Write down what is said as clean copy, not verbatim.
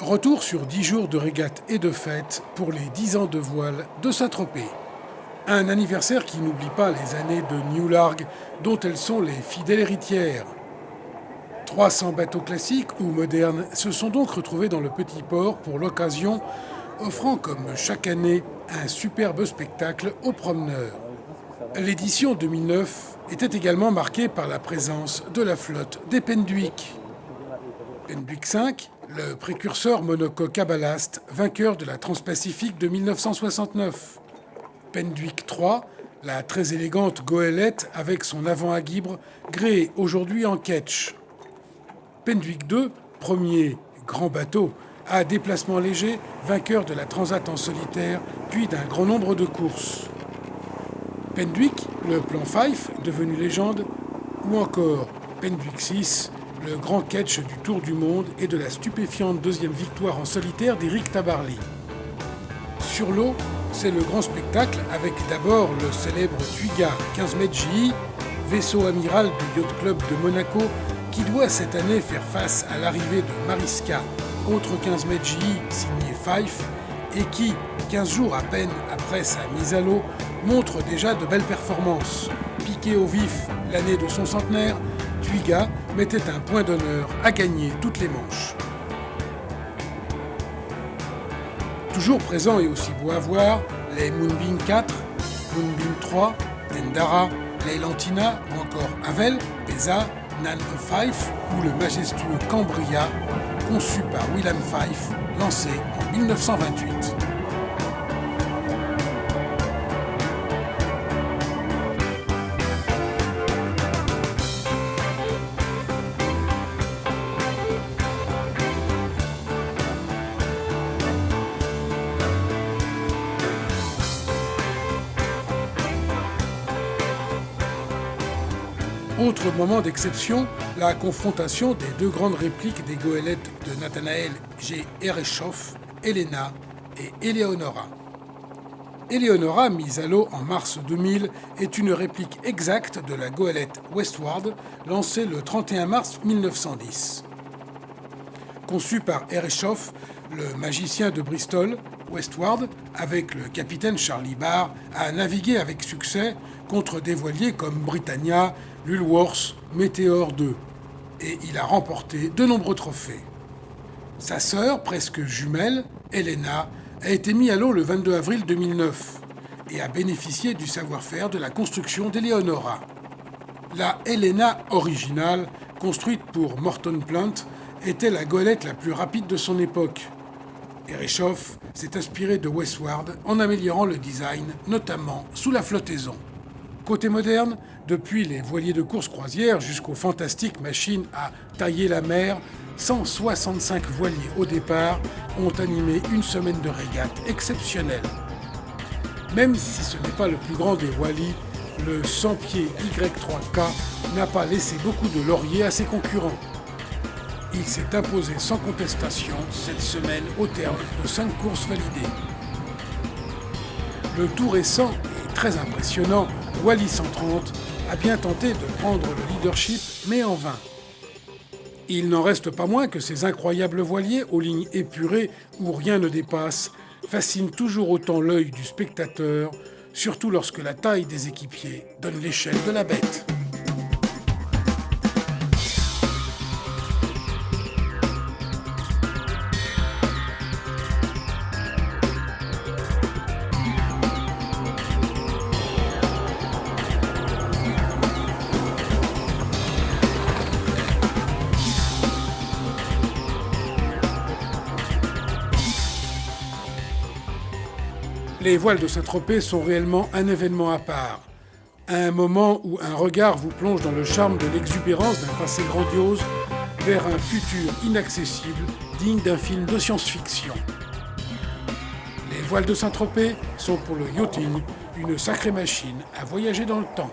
Retour sur 10 jours de régates et de fêtes pour les 10 ans de voile de Saint-Tropez. Un anniversaire qui n'oublie pas les années de New Largue dont elles sont les fidèles héritières. 300 bateaux classiques ou modernes se sont donc retrouvés dans le petit port pour l'occasion, offrant comme chaque année un superbe spectacle aux promeneurs. L'édition 2009 était également marquée par la présence de la flotte des Penduic. Penduic 5, le précurseur monocoque à ballast, vainqueur de la Transpacifique de 1969. Penduic 3, la très élégante goélette avec son avant à guibre, gréée aujourd'hui en ketch. Penduic 2, premier grand bateau à déplacement léger, vainqueur de la Transat en solitaire, puis d'un grand nombre de courses. Penduic, le plan Fife, devenu légende, ou encore Penduic 6, le grand catch du Tour du Monde et de la stupéfiante deuxième victoire en solitaire d'Éric Tabarly. Sur l'eau, c'est le grand spectacle avec d'abord le célèbre Twiga 15 mètres JI, vaisseau amiral du Yacht Club de Monaco, qui doit cette année faire face à l'arrivée de Mariska, autre 15 mètres JI signé Fife, et qui, 15 jours à peine après sa mise à l'eau, montre déjà de belles performances. Piqué au vif l'année de son centenaire, Twiga mettait un point d'honneur à gagner toutes les manches. Toujours présents et aussi beaux à voir, les Moonbeam 4, Moonbeam 3, Dendara, Leilantina ou encore Havel, Pesa, Nan of Fife ou le majestueux Cambria, conçu par William Fife, lancé en 1928. Autre moment d'exception, la confrontation des deux grandes répliques des goélettes de Nathanael G. Ereshoff, Elena et Eleonora. Eleonora, mise à l'eau en mars 2000, est une réplique exacte de la goélette Westward, lancée le 31 mars 1910. Conçue par Ereshoff, le magicien de Bristol, Westward, avec le capitaine Charlie Barr, a navigué avec succès contre des voiliers comme Britannia, l'Ulworth, Météor 2, et il a remporté de nombreux trophées. Sa sœur, presque jumelle, Elena, a été mise à l'eau le 22 avril 2009 et a bénéficié du savoir-faire de la construction d'Eleonora. La Elena originale, construite pour Morton Plant, était la goélette la plus rapide de son époque. Ereshoff s'est inspiré de Westward en améliorant le design, notamment sous la flottaison. Côté moderne, depuis les voiliers de course croisière jusqu'aux fantastiques machines à tailler la mer, 165 voiliers au départ ont animé une semaine de régate exceptionnelle. Même si ce n'est pas le plus grand des Wally, le 100 pieds Y3K n'a pas laissé beaucoup de lauriers à ses concurrents. Il s'est imposé sans contestation cette semaine au terme de 5 courses validées. Le tout récent et très impressionnant Wally 130 a bien tenté de prendre le leadership, mais en vain. Il n'en reste pas moins que ces incroyables voiliers aux lignes épurées où rien ne dépasse fascinent toujours autant l'œil du spectateur, surtout lorsque la taille des équipiers donne l'échelle de la bête. Les voiles de Saint-Tropez sont réellement un événement à part. Un moment où un regard vous plonge dans le charme de l'exubérance d'un passé grandiose vers un futur inaccessible, digne d'un film de science-fiction. Les voiles de Saint-Tropez sont pour le yachting une sacrée machine à voyager dans le temps.